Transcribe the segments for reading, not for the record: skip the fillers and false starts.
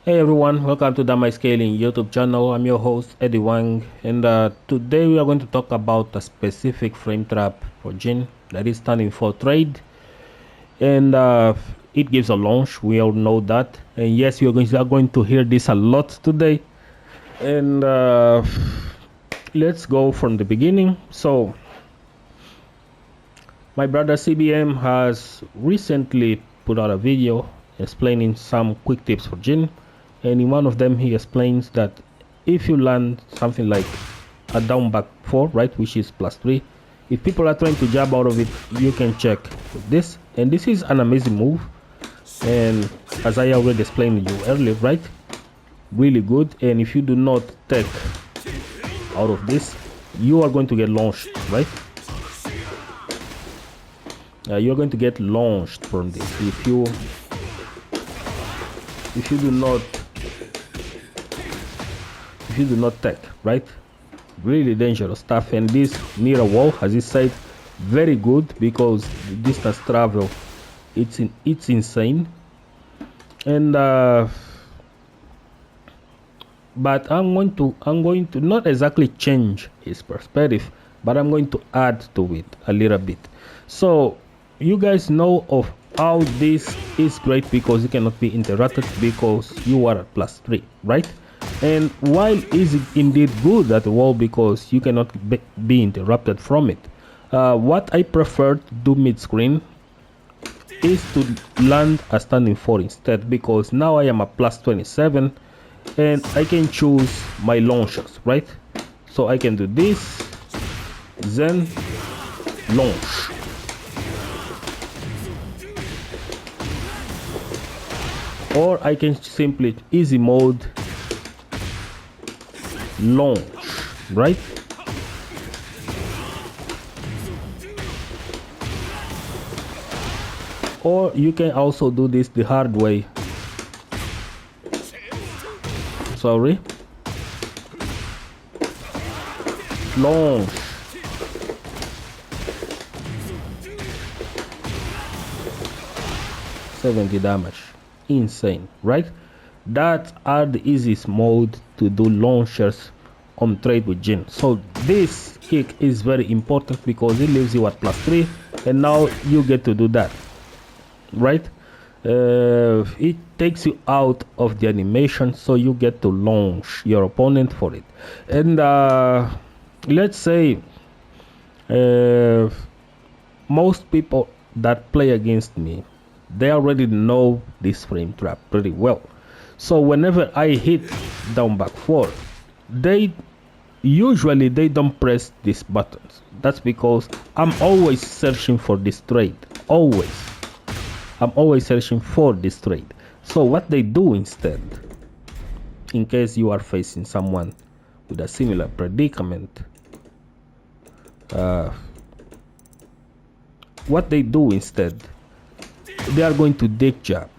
Hey everyone, welcome to My Scaling YouTube channel. I'm your host Eddie Wang, and today we are going to talk about a specific frame trap for Jin that is standing for trade, and it gives a launch. We all know that, and yes, you are going to hear this a lot today. And let's go from the beginning. So, my brother CBM has recently put out a video explaining some quick tips for Jin, and in one of them he explains that if you land something like a down back 4, right, which is +3, if people are trying to jab out of it, you can check with this, and this is an amazing move. And as I already explained to you earlier, right, really good. And if you do not take out of this, you are going to get launched, right? You're going to get launched from this if you do not take, right? Really dangerous stuff. And this near a wall, as he said, very good because the distance travel, it's insane. And but I'm going to not exactly change his perspective, but I'm going to add to it a little bit. So you guys know of how this is great because it cannot be interrupted because you are at +3, right? And while is it indeed good at the wall because you cannot be interrupted from it, what I prefer to do mid-screen is to land a standing 4 instead, because now I am a +27 and I can choose my launchers, right? So I can do this, then launch. Or I can simply easy mode launch, right? Or you can also do this the hard way. Sorry. Launch. $70 damage. Insane, right? That are the easiest mode to do launchers on trade with Jin. So this kick is very important because it leaves you at +3, and now you get to do that, right? It takes you out of the animation, so you get to launch your opponent for it. And let's say most people that play against me, they already know this frame trap pretty well. So whenever I hit down back 4, they don't press these buttons. That's because I'm always searching for this trade. I'm always searching for this trade. So what they do instead, in case you are facing someone with a similar predicament, what they do instead, they are going to dick jab.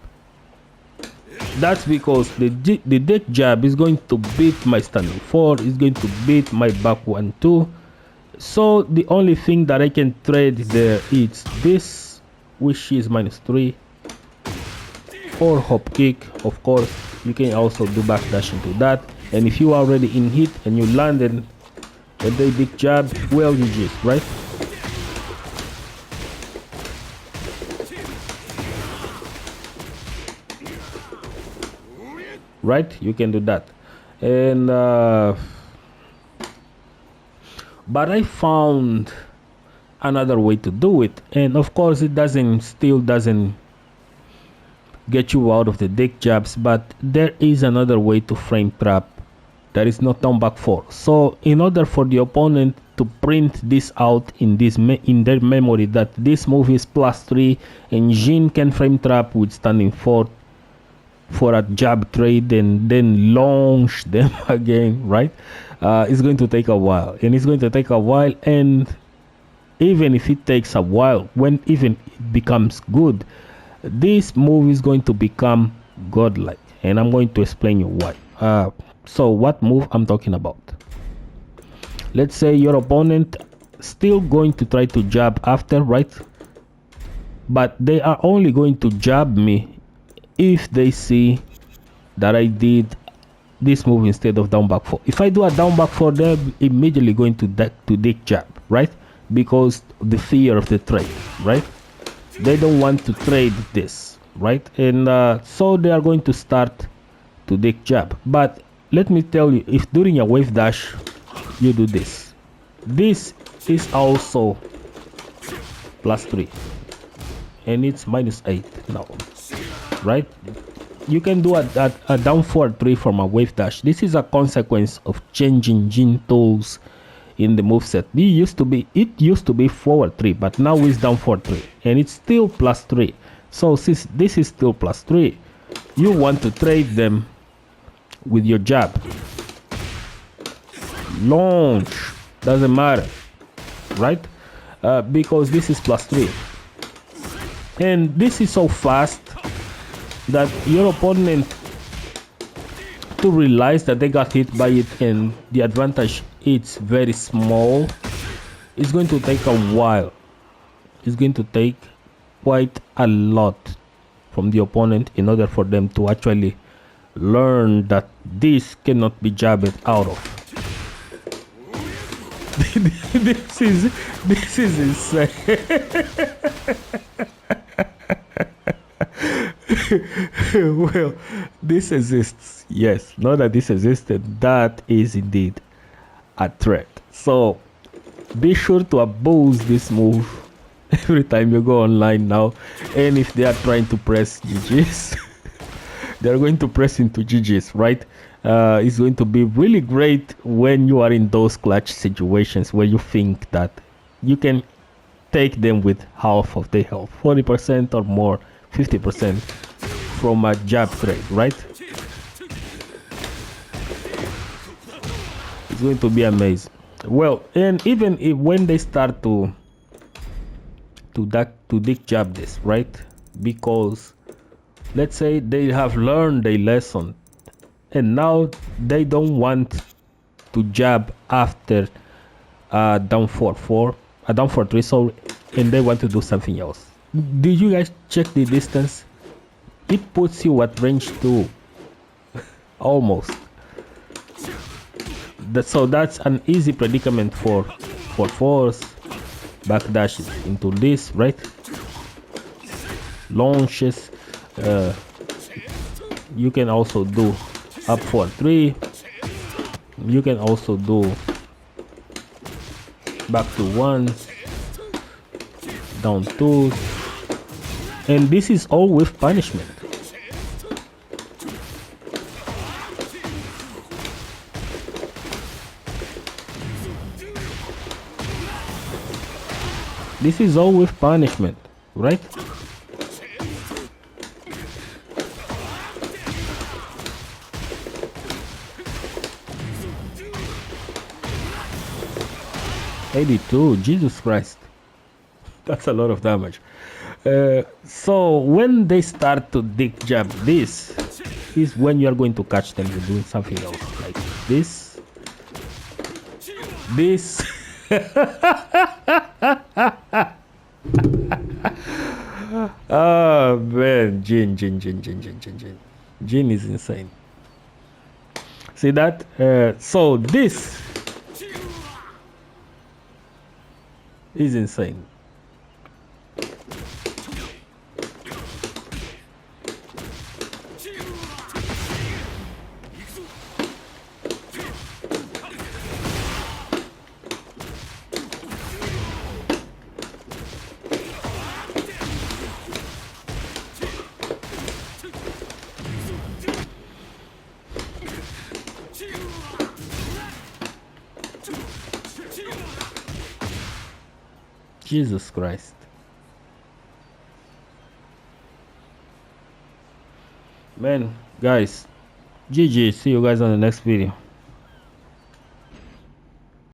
That's because the dick jab is going to beat my standing 4, is going to beat my back 1, 2. So the only thing that I can trade there is this, which is -3, or hop kick. Of course, you can also do backdash into that. And if you are already in hit and you landed and they dick jab, well, you just, right? Right, you can do that. And but I found another way to do it, and of course it still doesn't get you out of the dick jabs, but there is another way to frame trap that is not down back 4. So in order for the opponent to print this out in their memory that this move is +3 and Jin can frame trap with standing 4 for a jab trade and then launch them again, right? It's going to take a while, and even if it takes a while, when even it becomes good, this move is going to become godlike, and I'm going to explain you why. So what move I'm talking about? Let's say your opponent still going to try to jab after, right? But they are only going to jab me if they see that I did this move instead of down back 4. If I do a down back 4, they're immediately going to dick jab, right? Because the fear of the trade, right? They don't want to trade this, right? And so they are going to start to dick jab. But let me tell you, if during a wave dash you do this is also +3, and it's -8 now, right? You can do a down 4-3 from a wave dash. This is a consequence of changing Jin tools in the moveset. It used to be forward 3, but now it's down 4-3, and it's still +3. So since this is still +3, you want to trade them with your jab. Launch, doesn't matter, right? Because this is +3, and this is so fast that your opponent, to realize that they got hit by it and the advantage it's very small, it's going to take a while. It's going to take quite a lot from the opponent in order for them to actually learn that this cannot be jabbed out of. this is insane. Well, this exists. Yes, not that this existed, that is indeed a threat. So be sure to abuse this move every time you go online now. And if they are trying to press GGs, they're going to press into GGs, right? It's going to be really great when you are in those clutch situations where you think that you can take them with half of their health, 40% or more, 50% from a jab trade, right? It's going to be amazing. Well, and even if when they start to dick jab this, right? Because let's say they have learned a lesson and now they don't want to jab after down 4-3, so, and they want to do something else. Did you guys check the distance? It puts you at range 2 almost. So that's an easy predicament for force backdashes into this, right? Launches. You can also do up 4-3. You can also do back to 1, down 2, and this is all with punishment. This is all with punishment, right? $82, Jesus Christ. That's a lot of damage. So when they start to dick jab this, is when you are going to catch them doing something else. Like this. Oh man, Jin is insane. See that? So this is insane. Jesus Christ. Man, guys, GG. See you guys on the next video.